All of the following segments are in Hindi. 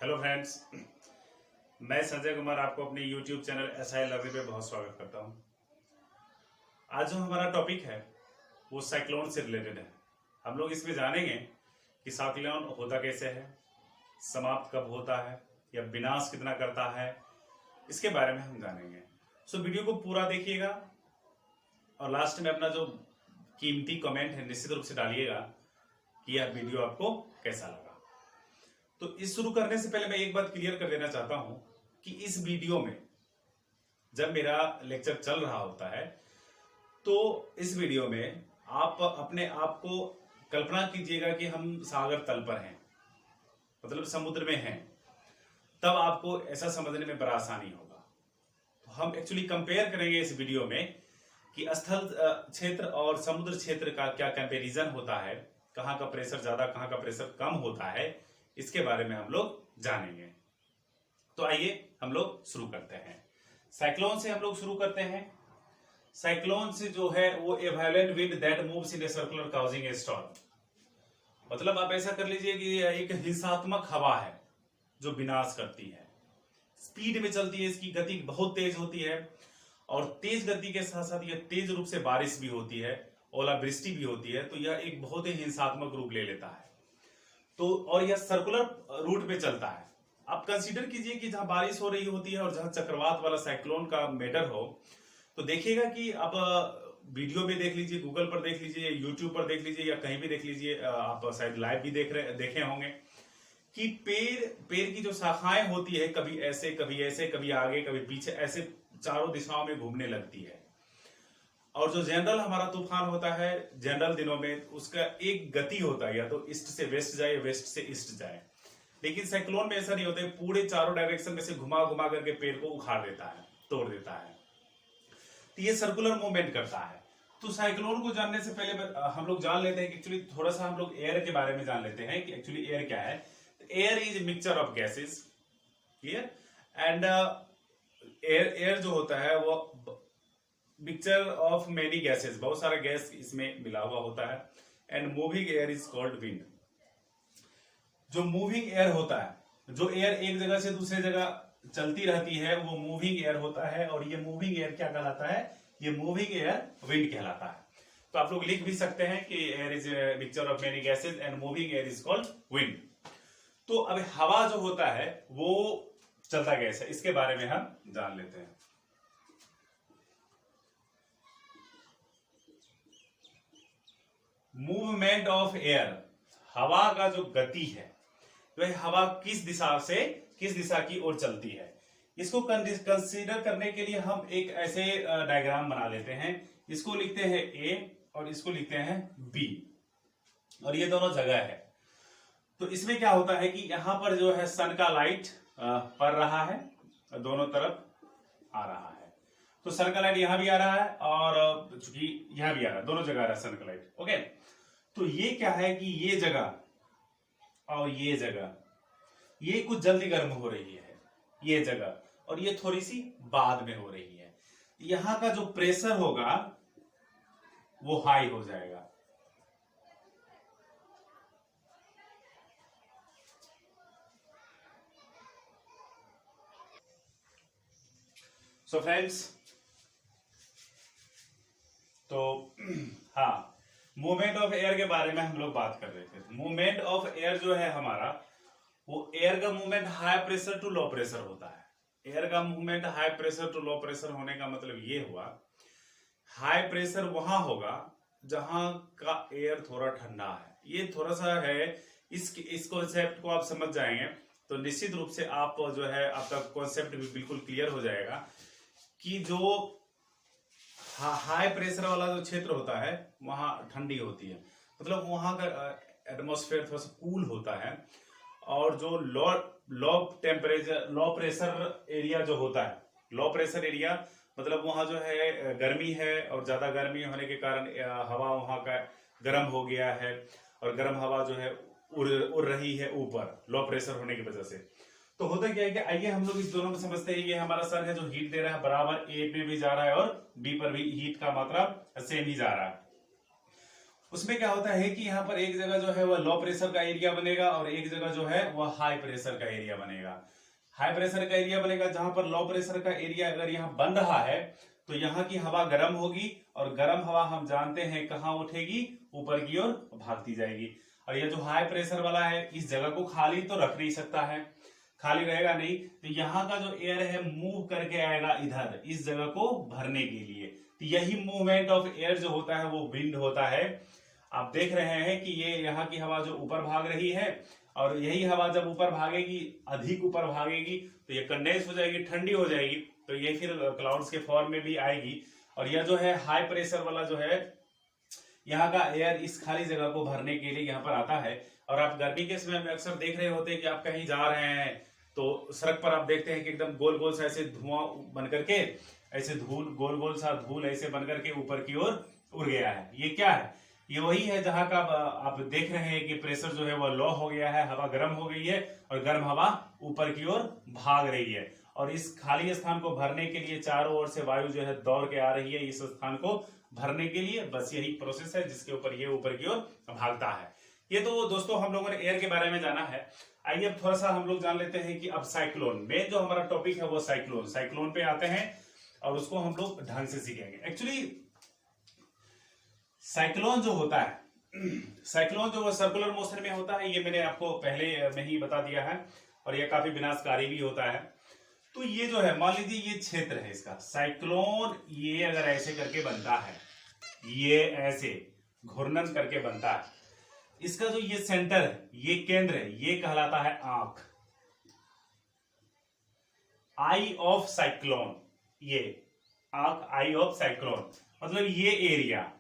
हेलो फ्रेंड्स, मैं संजय कुमार आपको अपने यूट्यूब चैनल SI लर्निंग पे बहुत स्वागत करता हूं। आज जो हमारा टॉपिक है वो साइक्लोन से रिलेटेड है। हम लोग इसमें जानेंगे कि साइक्लोन होता कैसे है, समाप्त कब होता है या विनाश कितना करता है, इसके बारे में हम जानेंगे। सो वीडियो को पूरा देखिएगा और लास्ट में अपना जो कीमती कमेंट है निश्चित रूप से डालिएगा कि यह वीडियो आपको कैसा लगा। तो इस शुरू करने से पहले मैं एक बात क्लियर कर देना चाहता हूं कि इस वीडियो में जब मेरा लेक्चर चल रहा होता है तो इस वीडियो में आप अपने आप को कल्पना कीजिएगा कि हम सागर तल पर हैं, मतलब समुद्र में हैं, तब आपको ऐसा समझने में बड़ा आसानी होगा। तो हम एक्चुअली कंपेयर करेंगे इस वीडियो में कि स्थल क्षेत्र और समुद्र क्षेत्र का क्या कंपैरिजन होता है, कहाँ का प्रेशर ज्यादा कहाँ का प्रेशर कम होता है, इसके बारे में हम लोग जानेंगे। तो आइए हम लोग शुरू करते हैं। साइक्लोन से हम लोग शुरू करते हैं। साइक्लोन से जो है वो ए violent wind that moves in a circular causing A storm. मतलब आप ऐसा कर लीजिए कि एक हिंसात्मक हवा है जो विनाश करती है, स्पीड में चलती है, इसकी गति बहुत तेज होती है और तेज गति के साथ साथ यह तेज रूप से बारिश भी होती है, ओलावृष्टि भी होती है। तो यह एक बहुत ही हिंसात्मक रूप ले लेता है। तो और यह सर्कुलर रूट पे चलता है। आप कंसीडर कीजिए कि जहां बारिश हो रही होती है और जहां चक्रवात वाला साइक्लोन का मैटर हो, तो देखिएगा कि आप वीडियो में देख लीजिए, गूगल पर देख लीजिए, यूट्यूब पर देख लीजिए या कहीं भी देख लीजिए, आप शायद लाइव भी देखे होंगे कि पेड़ की जो शाखाएं होती है कभी ऐसे कभी आगे कभी पीछे, ऐसे चारों दिशाओं में घूमने लगती है। और जो जनरल हमारा तूफान होता है जनरल दिनों में, उसका एक गति होता है, या तो ईस्ट से वेस्ट जाए, वेस्ट से ईस्ट जाए। लेकिन साइक्लोन में ऐसा नहीं होता है, पूरे चारों डायरेक्शन में से घुमा घुमा करके पेड़ को उखाड़ देता है, तोड़ देता है। तो ये सर्कुलर मूवमेंट करता है। तो साइक्लोन को जानने से पहले हम लोग जान लेते हैं कि एक्चुअली थोड़ा सा हम लोग एयर के बारे में जान लेते हैं कि एक्चुअली एयर क्या है। Air is mixture of gases, clear. And air जो होता है वो मिक्सचर ऑफ मेनी गैसेस, बहुत सारा गैस इसमें मिला हुआ होता है। And moving air is called wind. जो मूविंग एयर होता है, जो एयर एक जगह से दूसरे जगह चलती रहती है, वो मूविंग एयर होता है। और ये मूविंग एयर क्या कहलाता है? ये मूविंग एयर विंड कहलाता है। तो आप लोग लिख भी सकते हैं कि air is mixture of many gases and moving air is called wind. तो अब हवा जो होता है वो चलता कैसे, इसके बारे में हम जान लेते हैं। मूवमेंट ऑफ एयर, हवा का जो गति है, वह हवा किस दिशा की ओर चलती है, इसको कंसीडर करने के लिए हम एक ऐसे डायग्राम बना लेते हैं। इसको लिखते हैं ए और इसको लिखते हैं बी, और ये दोनों जगह है। तो इसमें क्या होता है कि यहां पर जो है सन का लाइट पड़ रहा है, दोनों तरफ आ रहा है। तो सन का लाइट यहां भी आ रहा है और चूंकि यहां भी आ रहा है, दोनों जगह आ रहा है सन का लाइट। ओके, तो ये क्या है कि ये जगह और ये जगह, ये कुछ जल्दी गर्म हो रही है ये जगह, और ये थोड़ी सी बाद में हो रही है। यहां का जो प्रेशर होगा वो हाई हो जाएगा। सो फ्रेंड्स, तो हाँ, मूवमेंट ऑफ एयर के बारे में हम लोग बात कर रहे थे। मूवमेंट ऑफ एयर जो है हमारा, वो एयर का movement high pressure to low pressure होता है। एयर का movement high pressure to low pressure होने का मतलब ये हुआ, हाई प्रेशर वहां होगा जहां का एयर थोड़ा ठंडा है। ये थोड़ा सा है, इस कॉन्सेप्ट को आप समझ जाएंगे तो निश्चित रूप से आप जो है आपका कॉन्सेप्ट भी बिल्कुल क्लियर हो जाएगा कि जो हाई प्रेशर वाला जो क्षेत्र होता है वहां ठंडी होती है, मतलब वहां का एटमॉस्फेयर थोड़ा सा कूल होता है। और जो लो प्रेशर एरिया जो होता है, लो प्रेशर एरिया मतलब वहां जो है गर्मी है, और ज्यादा गर्मी होने के कारण हवा वहां का गर्म हो गया है, और गर्म हवा जो है उड़ रही है ऊपर, लो प्रेशर होने की वजह से। तो होता क्या है कि आइए हम लोग इस दोनों में समझते हैं। ये हमारा सन है जो हीट दे रहा है, बराबर ए पे भी जा रहा है और बी पर भी हीट का मात्रा सेम ही जा रहा है। उसमें क्या होता है कि यहाँ पर एक जगह जो है वह लो प्रेशर का एरिया बनेगा और एक जगह जो है वह हाई प्रेशर का एरिया बनेगा। हाई प्रेशर का एरिया बनेगा जहां पर लो प्रेशर का एरिया अगर यहाँ बन रहा है तो यहाँ की हवा गर्म होगी और गर्म हवा हम जानते हैं कहाँ उठेगी, ऊपर की ओर भागती जाएगी। और ये जो हाई प्रेशर वाला है इस जगह को खाली तो रख नहीं सकता है, खाली रहेगा नहीं, तो यहाँ का जो एयर है मूव करके आएगा इधर इस जगह को भरने के लिए। तो यही मूवमेंट ऑफ एयर जो होता है वो विंड होता है। आप देख रहे हैं कि ये यहाँ की हवा जो ऊपर भाग रही है और यही हवा जब ऊपर भागेगी, अधिक ऊपर भागेगी, तो ये कंडेंस हो जाएगी, ठंडी हो जाएगी, तो ये फिर क्लाउड्स के फॉर्म में भी आएगी। और यह जो है हाई प्रेशर वाला जो है यहाँ का एयर इस खाली जगह को भरने के लिए यहाँ पर आता है। और आप गर्मी के समय में अक्सर देख रहे होते हैं कि आप कहीं जा रहे हैं तो सड़क पर आप देखते हैं कि एकदम गोल गोल सा ऐसे धुआं बन करके, ऐसे धूल, गोल गोल सा धूल ऐसे बन करके ऊपर की ओर उड़ गया है। ये क्या है? ये वही है जहां का आप देख रहे हैं कि प्रेशर जो है वो लो हो गया है, हवा गर्म हो गई है और गर्म हवा ऊपर की ओर भाग रही है। और इस खाली स्थान को भरने के लिए चारों ओर से वायु जो है दौड़ के आ रही है इस स्थान को भरने के लिए। बस यही प्रोसेस है जिसके ऊपर ये ऊपर की ओर भागता है। ये तो दोस्तों हम लोगों ने एयर के बारे में जाना है। आइए अब थोड़ा सा हम लोग जान लेते हैं कि अब साइक्लोन, मेन जो हमारा टॉपिक है वो साइक्लोन पे आते हैं और उसको हम लोग ढंग से सीखेंगे। एक्चुअली साइक्लोन जो होता है, साइक्लोन जो सर्कुलर मोशन में होता है, ये मैंने आपको पहले में ही बता दिया है और ये काफी विनाशकारी भी होता है। तो ये जो है, मान लीजिए ये क्षेत्र है इसका साइक्लोन, ये अगर ऐसे करके बनता है, ये ऐसे घूर्णन करके बनता है, इसका जो ये सेंटर है, ये केंद्र है, ये कहलाता है आंख, आई ऑफ साइक्लोन। ये आंख, आई ऑफ साइक्लोन, मतलब ये एरिया,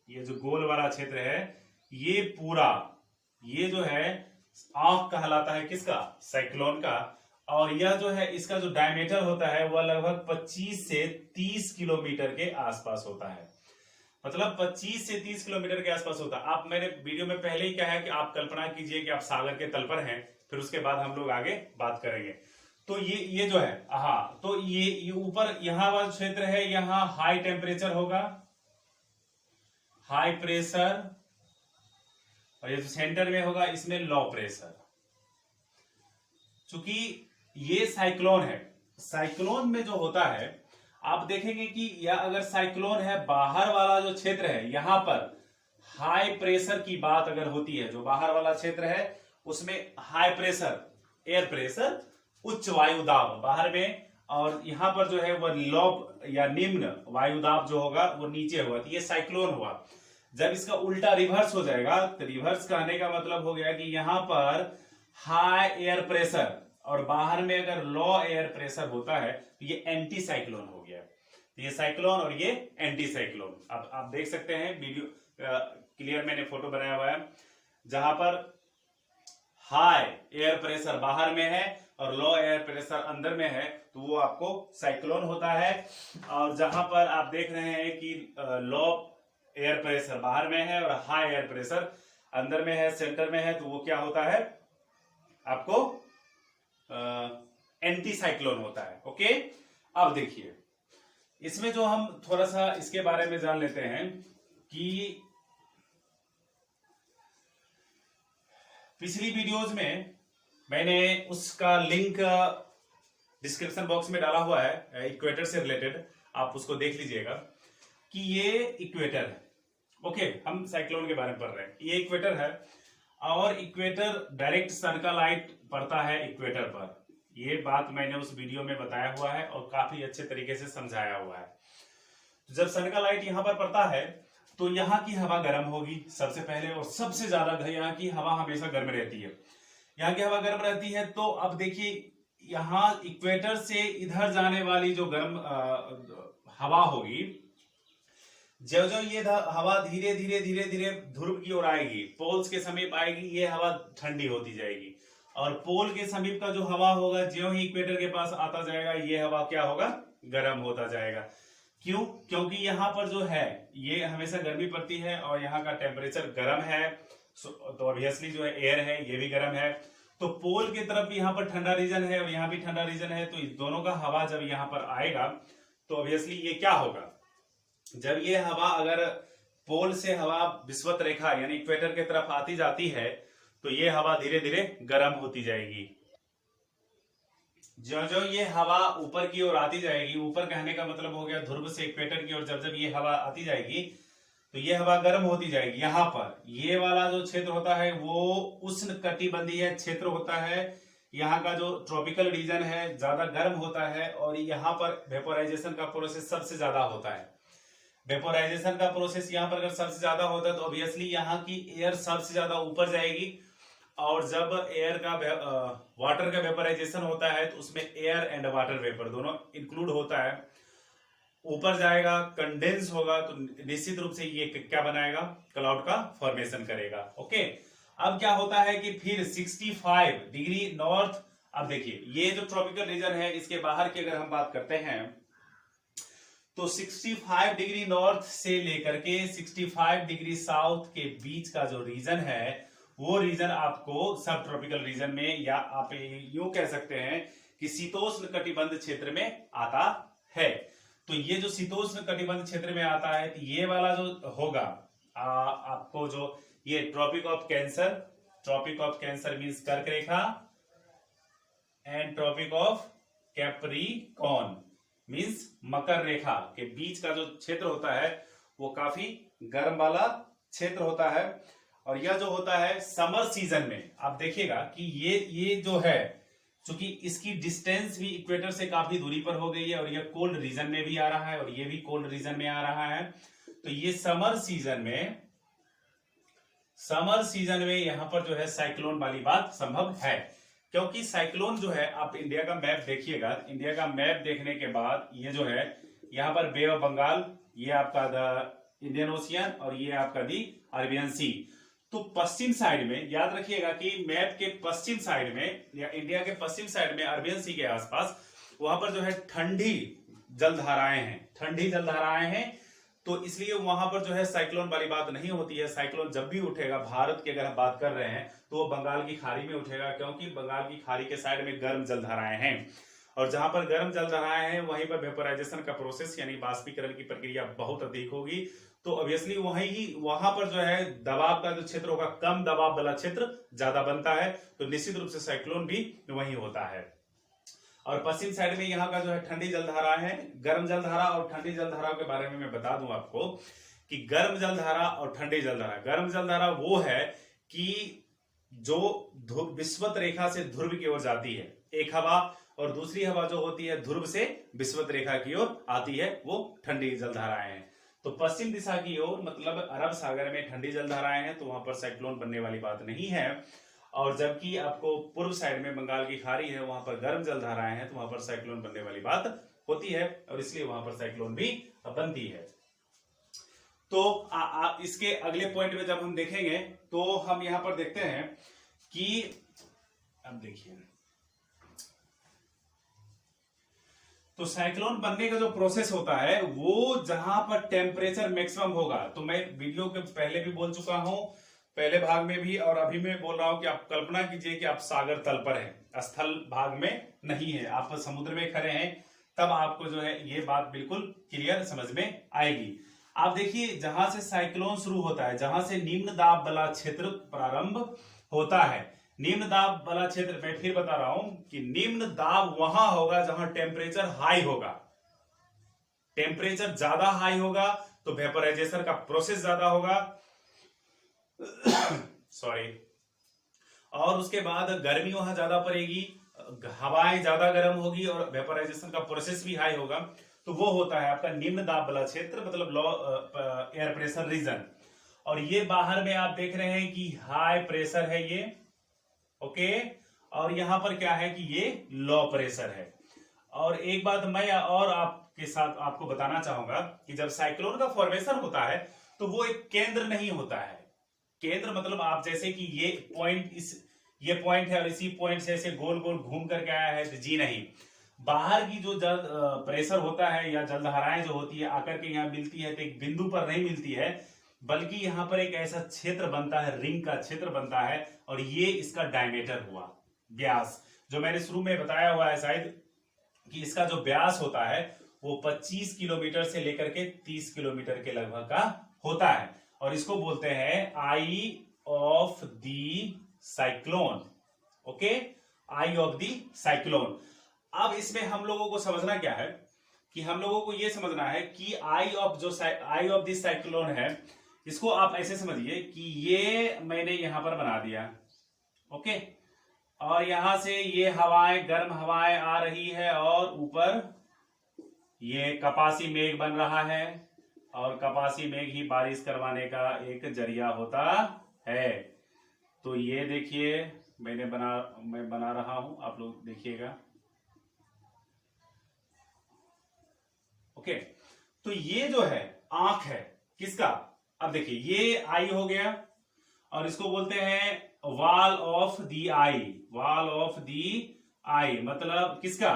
ये जो गोल वाला क्षेत्र है, ये पूरा, ये जो है आंख कहलाता है किसका? साइक्लोन का। और यह जो है इसका जो डायमीटर होता है वह लगभग 25 से 30 किलोमीटर के आसपास होता है। मतलब 25 से 30 किलोमीटर के आसपास होता है। आप, मैंने वीडियो में पहले ही कहा है कि आप कल्पना कीजिए कि आप सागर के तल पर हैं, फिर उसके बाद हम लोग आगे बात करेंगे। तो ये जो है, हाँ, तो ये ऊपर यहाँ वाला क्षेत्र है, यहाँ हाई टेम्परेचर होगा, हाई प्रेशर, और ये जो सेंटर में होगा इसमें लो प्रेशर। चूंकि ये साइक्लोन है, साइक्लोन में जो होता है आप देखेंगे कि यह अगर साइक्लोन है, बाहर वाला जो क्षेत्र है यहां पर हाई प्रेशर की बात अगर होती है, जो बाहर वाला क्षेत्र है उसमें हाई प्रेशर, एयर प्रेशर, उच्च वायु दाब बाहर में, और यहां पर जो है वह लो या निम्न वायु दाब जो होगा वो नीचे होगा, तो ये साइक्लोन हुआ। जब इसका उल्टा रिवर्स हो जाएगा, तो रिवर्स कहने का मतलब हो गया कि यहां पर हाई एयर प्रेशर और बाहर में अगर लो एयर प्रेशर होता है तो ये एंटी साइक्लोन हो गया। ये साइक्लोन और ये एंटी साइक्लोन। अब आप देख सकते हैं वीडियो क्लियर, मैंने फोटो बनाया हुआ है, जहां पर हाई एयर प्रेशर बाहर में है और लो एयर प्रेशर अंदर में है, तो वो आपको साइक्लोन होता है। और जहां पर आप देख रहे हैं कि लो एयर प्रेशर बाहर में है और हाई एयर प्रेशर अंदर में है, सेंटर में है, तो वो क्या होता है आपको? एंटी साइक्लोन होता है। ओके, अब देखिए इसमें जो हम थोड़ा सा इसके बारे में जान लेते हैं कि पिछली वीडियोज में मैंने उसका लिंक डिस्क्रिप्शन बॉक्स में डाला हुआ है, इक्वेटर से रिलेटेड, आप उसको देख लीजिएगा कि ये इक्वेटर है। ओके, हम साइक्लोन के बारे में पढ़ रहे हैं। ये इक्वेटर है और इक्वेटर डायरेक्ट सन का लाइट पड़ता है इक्वेटर पर। ये बात मैंने उस वीडियो में बताया हुआ है और काफी अच्छे तरीके से समझाया हुआ है। तो जब सन का लाइट यहाँ पर पड़ता है तो यहाँ की हवा गर्म होगी सबसे पहले, और सबसे ज्यादा यहाँ की हवा हमेशा गर्म रहती है। यहाँ की हवा गर्म रहती है, तो अब देखिए यहाँ इक्वेटर से इधर जाने वाली जो गर्म हवा होगी, जो जो ये हवा धीरे धीरे धीरे धीरे ध्रुव की ओर आएगी, पोल्स के समीप आएगी, ये हवा ठंडी होती जाएगी। और पोल के समीप का जो हवा होगा, ज्यों ही इक्वेटर के पास आता जाएगा, ये हवा क्या होगा? गर्म होता जाएगा। क्यों? क्योंकि यहाँ पर जो है ये हमेशा गर्मी पड़ती है और यहाँ का टेम्परेचर गर्म है, तो ऑब्वियसली जो है एयर है ये भी गर्म है। तो पोल की तरफ भी यहाँ पर ठंडा रीजन है और यहाँ भी ठंडा रीजन है, तो इस दोनों का हवा जब यहाँ पर आएगा तो ऑब्वियसली ये क्या होगा? जब ये हवा अगर पोल से हवा विषुवत रेखा यानी इक्वेटर की तरफ आती जाती है तो ये हवा धीरे धीरे गर्म होती जाएगी। जो जो ये हवा ऊपर की ओर आती जाएगी, ऊपर कहने का मतलब हो गया ध्रुव से इक्वेटर की ओर, जब जब ये हवा आती जाएगी तो ये हवा गर्म होती जाएगी। यहाँ पर ये वाला जो क्षेत्र होता है वो उष्ण कटिबंधीय क्षेत्र होता है। यहाँ का जो ट्रॉपिकल रीजन है ज्यादा गर्म होता है और यहाँ पर वेपोराइजेशन का प्रोसेस सबसे ज्यादा होता है। वेपोराइजेशन का प्रोसेस यहाँ पर अगर सबसे ज्यादा होता है तो ऑब्वियसली यहाँ की एयर सबसे ज्यादा ऊपर जाएगी और जब एयर का वाटर का वेपोराइजेशन होता है तो उसमें एयर एंड वाटर वेपर दोनों इंक्लूड होता है, ऊपर जाएगा, कंडेंस होगा तो निश्चित रूप से ये क्या बनाएगा, क्लाउड का फॉर्मेशन करेगा। ओके, अब क्या होता है कि फिर 65 डिग्री नॉर्थ, अब देखिए ये जो ट्रॉपिकल रीजन है इसके बाहर की अगर हम बात करते हैं तो 65 डिग्री नॉर्थ से लेकर के 65 डिग्री साउथ के बीच का जो रीजन है वो रीजन आपको सब ट्रॉपिकल रीजन में, या आप यूं कह सकते हैं कि शीतोष्ण कटिबंध क्षेत्र में आता है। तो ये जो शीतोष्ण कटिबंध क्षेत्र में आता है तो ये वाला जो होगा आपको जो ये ट्रॉपिक ऑफ कैंसर मींस कर्क रेखा and tropic of Capricorn means मकर रेखा के बीच का जो क्षेत्र होता है वो काफी गर्म वाला क्षेत्र होता है। और यह जो होता है समर सीजन में आप देखिएगा कि ये जो है चूंकि इसकी डिस्टेंस भी इक्वेटर से काफी दूरी पर हो गई है और यह कोल्ड रीजन में भी आ रहा है और ये भी कोल्ड रीजन में आ रहा है, तो ये समर सीजन में यहां पर जो है साइक्लोन वाली बात संभव है। क्योंकि साइक्लोन जो है, आप इंडिया का मैप देखिएगा, इंडिया का मैप देखने के बाद ये जो है यहाँ पर बे ऑफ बंगाल, ये आपका द इंडियन ओशियन और ये आपका दी अरेबियन सी। तो पश्चिम साइड में याद रखिएगा कि मैप के पश्चिम साइड में या इंडिया के पश्चिम साइड में अरेबियन सी के आसपास वहां पर जो है ठंडी जलधाराएं हैं तो इसलिए वहां पर जो है साइक्लोन वाली बात नहीं होती है। साइक्लोन जब भी उठेगा भारत की अगर हम बात कर रहे हैं तो वो बंगाल की खाड़ी में उठेगा, क्योंकि बंगाल की खाड़ी के साइड में गर्म जलधाराएं हैं और जहां पर गर्म जलधाराएं हैं वहीं पर वेपोराइजेशन का प्रोसेस यानी बाष्पीकरण की प्रक्रिया बहुत अधिक होगी। तो ऑब्वियसली वहां पर जो है दबाव का जो क्षेत्र होगा, कम दबाव वाला क्षेत्र ज्यादा बनता है, तो निश्चित रूप से साइक्लोन भी वही होता है। और पश्चिम साइड में यहाँ का जो है ठंडी जलधारा है। गर्म जलधारा और ठंडी जलधारा के बारे में मैं बता दूं आपको कि गर्म जलधारा और ठंडी जलधारा, गर्म जलधारा वो है कि जो विषुवत रेखा से ध्रुव की ओर जाती है एक हवा, और दूसरी हवा जो होती है ध्रुव से विषुवत रेखा की ओर आती है, वो ठंडी जलधाराएं हैं। तो पश्चिम दिशा की ओर मतलब अरब सागर में ठंडी जलधाराएं हैं तो वहां पर साइक्लोन बनने वाली बात नहीं है। और जबकि आपको पूर्व साइड में बंगाल की खाड़ी है वहां पर गर्म जलधाराएं हैं तो वहां पर साइक्लोन बनने वाली बात होती है और इसलिए वहां पर साइक्लोन भी बनती है। तो इसके अगले पॉइंट में जब हम देखेंगे तो हम यहां पर देखते हैं कि अब देखिए तो साइक्लोन बनने का जो प्रोसेस होता है वो जहां पर टेम्परेचर मैक्सिमम होगा, तो मैं वीडियो के पहले भी बोल चुका हूं, पहले भाग में भी और अभी मैं बोल रहा हूं कि आप कल्पना कीजिए कि आप सागर तल पर हैं, स्थल भाग में नहीं है, आप समुद्र में खड़े हैं, तब आपको जो है ये बात बिल्कुल क्लियर समझ में आएगी। आप देखिए जहां से साइक्लोन शुरू होता है, जहां से निम्न दाब वाला क्षेत्र प्रारंभ होता है, निम्न दाब वाला क्षेत्र मैं फिर बता रहा हूं कि निम्न दाब वहां होगा जहां टेम्परेचर हाई होगा, टेम्परेचर ज्यादा हाई होगा तो वेपोराइजेशन का प्रोसेस ज्यादा होगा सॉरी, और उसके बाद गर्मी वहां ज्यादा पड़ेगी, हवाएं ज्यादा गर्म होगी और वेपोराइजेशन का प्रोसेस भी हाई होगा, तो वो होता है आपका निम्न दाब वाला क्षेत्र, मतलब लो एयर प्रेशर रीजन। और ये बाहर में आप देख रहे हैं कि हाई प्रेशर है ये, ओके, और यहां पर क्या है कि ये लो प्रेशर है। और एक बात मैं और आपके साथ आपको बताना चाहूंगा कि जब साइक्लोन का फॉर्मेशन होता है तो वो एक केंद्र नहीं होता है। केंद्र मतलब आप जैसे कि ये पॉइंट है और इसी पॉइंट से ऐसे गोल गोल घूम करके आया है, तो जी नहीं, बाहर की जो जल प्रेशर होता है या जलधाराएं जो होती है आकर के यहाँ मिलती है तो एक बिंदु पर नहीं मिलती है, बल्कि यहाँ पर एक ऐसा क्षेत्र बनता है, रिंग का क्षेत्र बनता है, और ये इसका डायमीटर हुआ, व्यास, जो मैंने शुरू में बताया हुआ है शायद कि इसका जो व्यास होता है वो 25 किलोमीटर से लेकर के 30 किलोमीटर के लगभग का होता है, और इसको बोलते हैं eye of the cyclone. Okay, eye of the cyclone. अब इसमें हम लोगों को समझना क्या है कि हम लोगों को यह समझना है कि आई ऑफ द साइक्लोन है, इसको आप ऐसे समझिए कि ये मैंने यहां पर बना दिया। ओके, और यहां से ये हवाएं, गर्म हवाएं आ रही है और ऊपर ये कपासी मेघ बन रहा है, और कपासी मेघ ही बारिश करवाने का एक जरिया होता है। तो ये देखिए मैं बना रहा हूं, आप लोग देखिएगा। ओके, तो ये जो है आंख है किसका, अब देखिए ये आई हो गया, और इसको बोलते हैं wall of the eye. Wall of the eye मतलब किसका,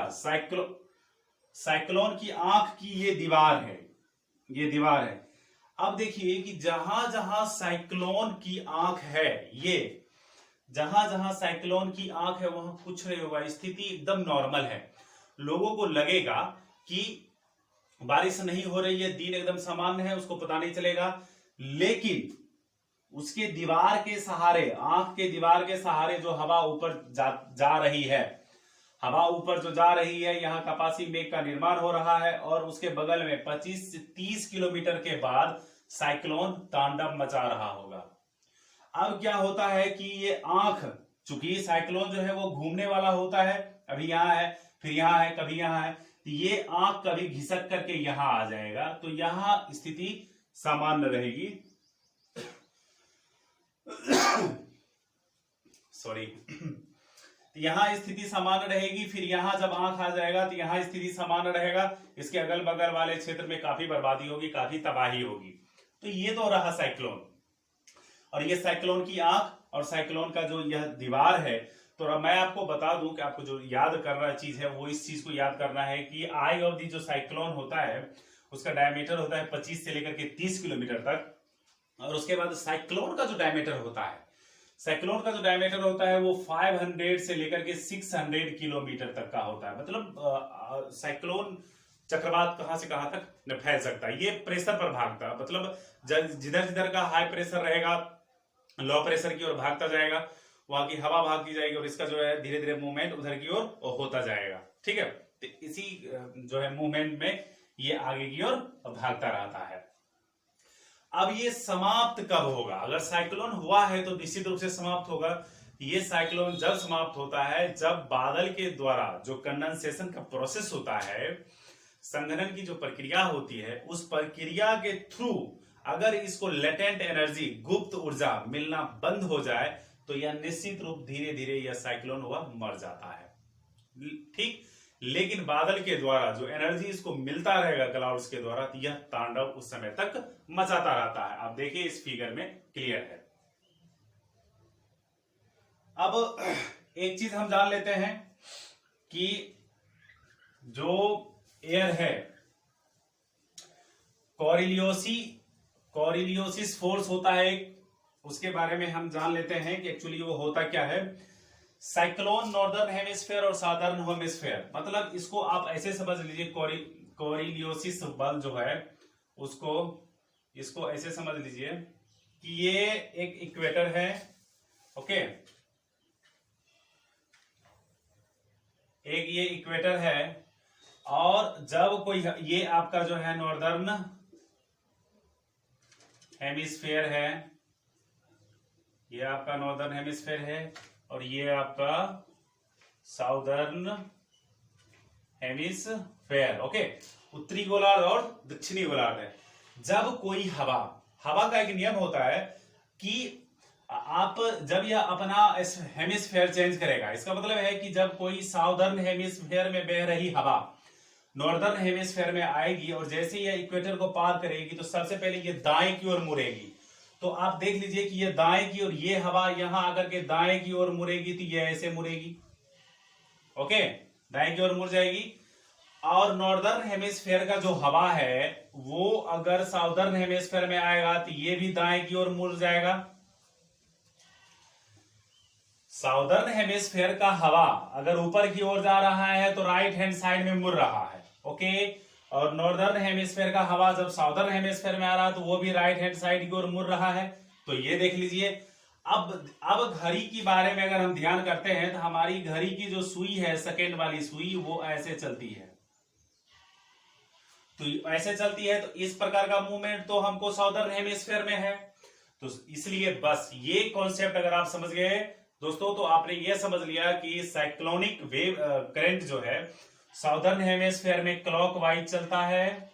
साइक्लोन की आंख की ये दीवार है, ये दीवार है। अब देखिए कि जहां जहां साइक्लोन की आंख है, ये जहां जहां साइक्लोन की आंख है वहां कुछ नहीं होगा, स्थिति एकदम नॉर्मल है। लोगों को लगेगा कि बारिश नहीं हो रही है, दिन एकदम सामान्य है, उसको पता नहीं चलेगा, लेकिन उसके दीवार के सहारे, आंख के दीवार के सहारे जो हवा ऊपर जा रही है, हवा ऊपर जो जा रही है, यहाँ कपासी मेघ का निर्माण हो रहा है, और उसके बगल में 25 से 30 किलोमीटर के बाद साइक्लोन तांडव मचा रहा होगा। अब क्या होता है कि ये आंख, चूंकि साइक्लोन जो है वो घूमने वाला होता है, अभी यहां है फिर यहां है कभी यहां है, तो ये आंख कभी घिसक करके यहां आ जाएगा, तो यहां स्थिति सामान्य रहेगी। सॉरी, यहां स्थिति सामान्य रहेगी, फिर यहां जब आंख आ जाएगा तो यहां स्थिति सामान्य रहेगा, इसके अगल बगल वाले क्षेत्र में काफी बर्बादी होगी, काफी तबाही होगी। तो ये तो रहा साइक्लोन, और ये साइक्लोन की आंख और साइक्लोन का जो यह दीवार है। तो मैं आपको बता दूं कि आपको जो याद करना चीज है वो इस चीज को याद करना है कि आई ऑफ दी जो साइक्लोन होता है उसका डायमीटर होता है 25 से लेकर के 30 किलोमीटर तक, और उसके बाद साइक्लोन का जो डायमीटर होता है, साइक्लोन का जो डायमीटर होता है वो 500 से लेकर के 600 किलोमीटर तक का होता है। मतलब साइक्लोन चक्रवात कहां से कहां तक फैल सकता है, ये प्रेशर पर भागता है। मतलब जिधर जिधर का हाई प्रेशर रहेगा लो प्रेशर की ओर भागता जाएगा, वहां की हवा भागती जाएगी, और इसका जो है धीरे धीरे मूवमेंट उधर की ओर होता जाएगा। ठीक है, तो इसी जो है मूवमेंट में ये आगे की ओर भागता रहता है। अब ये समाप्त कब होगा, अगर साइक्लोन हुआ है तो निश्चित रूप से समाप्त होगा। ये साइक्लोन जब समाप्त होता है जब बादल के द्वारा जो कंडेंसेशन का प्रोसेस होता है, संघनन की जो प्रक्रिया होती है, उस प्रक्रिया के थ्रू अगर इसको लेटेंट एनर्जी, गुप्त ऊर्जा मिलना बंद हो जाए तो यह निश्चित रूप धीरे धीरे यह साइक्लोन हुआ मर जाता है। ठीक, लेकिन बादल के द्वारा जो एनर्जी इसको मिलता रहेगा क्लाउड्स के द्वारा, तो यह तांडव उस समय तक मचाता रहता है। आप देखिए इस फिगर में क्लियर है। अब एक चीज हम जान लेते हैं कि जो एयर है, कोरिलियोसिस फोर्स होता है, उसके बारे में हम जान लेते हैं कि एक्चुअली वो होता क्या है। साइक्लोन नॉर्दर्न हेमिस्फेयर और साउदर्न हेमिस्फेयर, मतलब इसको आप ऐसे समझ लीजिए, कोरिलियोसिस बल जो है उसको, इसको ऐसे समझ लीजिए कि ये एक इक्वेटर है। ओके, एक ये इक्वेटर है, और जब कोई, ये आपका जो है नॉर्दर्न हेमिस्फेयर है, ये आपका नॉर्दर्न हेमिस्फेयर है, और ये आपका साउदर्न हेमिस्फेयर। ओके, उत्तरी गोलार्ध और दक्षिणी गोलार्ध है। जब कोई हवा का एक नियम होता है कि आप जब यह अपना हेमिस्फेयर चेंज करेगा, इसका मतलब है कि जब कोई साउदर्न हेमिस्फेयर में बह रही हवा नॉर्दर्न हेमिस्फेयर में आएगी और जैसे यह इक्वेटर को पार करेगी तो सबसे पहले ये दाएं की ओर मुड़ेगी। तो आप देख लीजिए कि ये दाएं की ओर, ये हवा यहां आकर के दाएं की ओर मुड़ेगी तो ये ऐसे मुड़ेगी। ओके, दाएं की ओर मुड़ जाएगी। और नॉर्दर्न हेमिस्फेयर का जो हवा है वो अगर साउदर्न हेमिस्फेयर में आएगा तो ये भी दाएं की ओर मुड़ जाएगा। साउदर्न हेमिस्फेयर का हवा अगर ऊपर की ओर जा रहा है तो राइट हैंड साइड में मुड़ रहा है। ओके, और नॉर्दर्न हेमिस्फेयर का हवा जब साउदर्न हेमिस्फेयर में आ रहा है तो वो भी राइट हैंड साइड की ओर मुड़ रहा है। तो ये देख लीजिए। अब घड़ी के बारे में अगर हम ध्यान करते हैं तो हमारी घड़ी की जो सुई है, सेकेंड वाली सुई, वो ऐसे चलती है। तो ऐसे चलती है, तो इस प्रकार का मूवमेंट तो हमको साउदर्न हेमिस्फेयर में है। तो इसलिए बस ये कॉन्सेप्ट अगर आप समझ गए दोस्तों, तो आपने ये समझ लिया कि साइक्लोनिक वेव करंट जो है साउदर्न हेमिस्फेयर में क्लॉकवाइज चलता है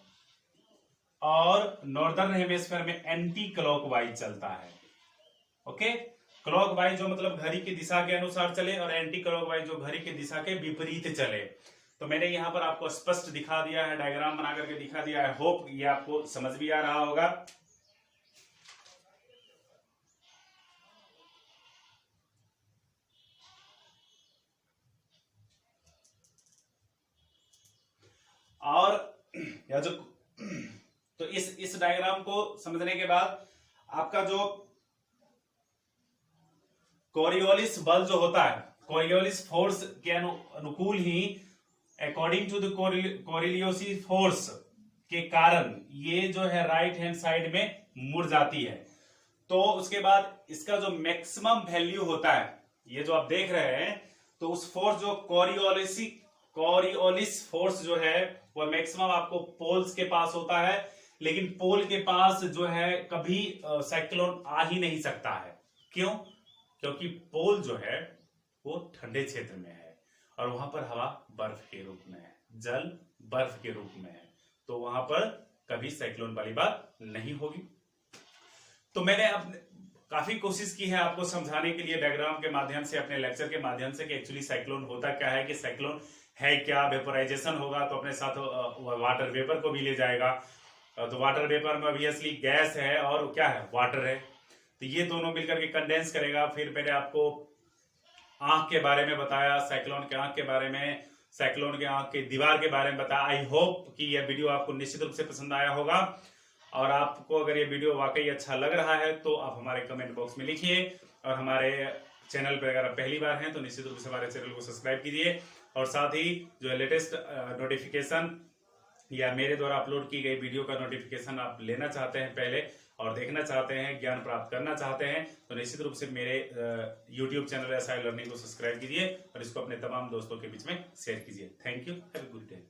और नॉर्दर्न हेमिस्फेयर में एंटी क्लॉकवाइज चलता है। ओके, क्लॉकवाइज जो मतलब घड़ी की दिशा के अनुसार चले और एंटी क्लॉकवाइज जो घड़ी की दिशा के विपरीत चले। तो मैंने यहां पर आपको स्पष्ट दिखा दिया है, डायग्राम बना करके दिखा दिया है। होप ये आपको समझ भी आ रहा होगा। और या जो तो इस डायग्राम को समझने के बाद आपका जो कोरियोलिस बल जो होता है, कोरियोलिस फोर्स के अनुकूल ही according to the Coriolis force के कारण ये जो है राइट हैंड साइड में मुड़ जाती है। तो उसके बाद इसका जो मैक्सिमम वैल्यू होता है, ये जो आप देख रहे हैं, तो उस फोर्स जो कोरियोलिस फोर्स जो है वो मैक्सिमम आपको पोल्स के पास होता है, लेकिन पोल के पास जो है कभी साइक्लोन आ ही नहीं सकता है। क्यों? क्योंकि पोल जो है वो ठंडे क्षेत्र में है और वहां पर हवा बर्फ के रूप में है, जल बर्फ के रूप में है, तो वहां पर कभी साइक्लोन वाली बात नहीं होगी। तो मैंने अब काफी कोशिश की है आपको समझाने के लिए डायग्राम के माध्यम से, अपने लेक्चर के माध्यम से, कि एक्चुअली साइक्लोन होता क्या है, कि साइक्लोन है क्या। वेपोराइजेशन होगा तो अपने साथ वाटर वेपर को भी ले जाएगा। तो वाटर वेपर में ऑब्वियसली गैस है और क्या है, वाटर है। तो ये दोनों मिलकर के कंडेंस करेगा। फिर मैंने आपको आंख के बारे में बताया, साइक्लोन के आंख के बारे में, साइक्लोन के आंख के दीवार के बारे में बताया। आई होप कि यह वीडियो आपको निश्चित रूप से पसंद आया होगा। और आपको अगर ये वीडियो वाकई अच्छा लग रहा है तो आप हमारे कमेंट बॉक्स में लिखिए, और हमारे चैनल पर अगर आप पहली बार हैं तो निश्चित रूप से हमारे चैनल को सब्सक्राइब कीजिए। और साथ ही जो लेटेस्ट नोटिफिकेशन या मेरे द्वारा अपलोड की गई वीडियो का नोटिफिकेशन आप लेना चाहते हैं पहले और देखना चाहते हैं, ज्ञान प्राप्त करना चाहते हैं, तो निश्चित रूप से मेरे YouTube चैनल एसआई लर्निंग को सब्सक्राइब कीजिए और इसको अपने तमाम दोस्तों के बीच में शेयर कीजिए। Thank you, have a good day.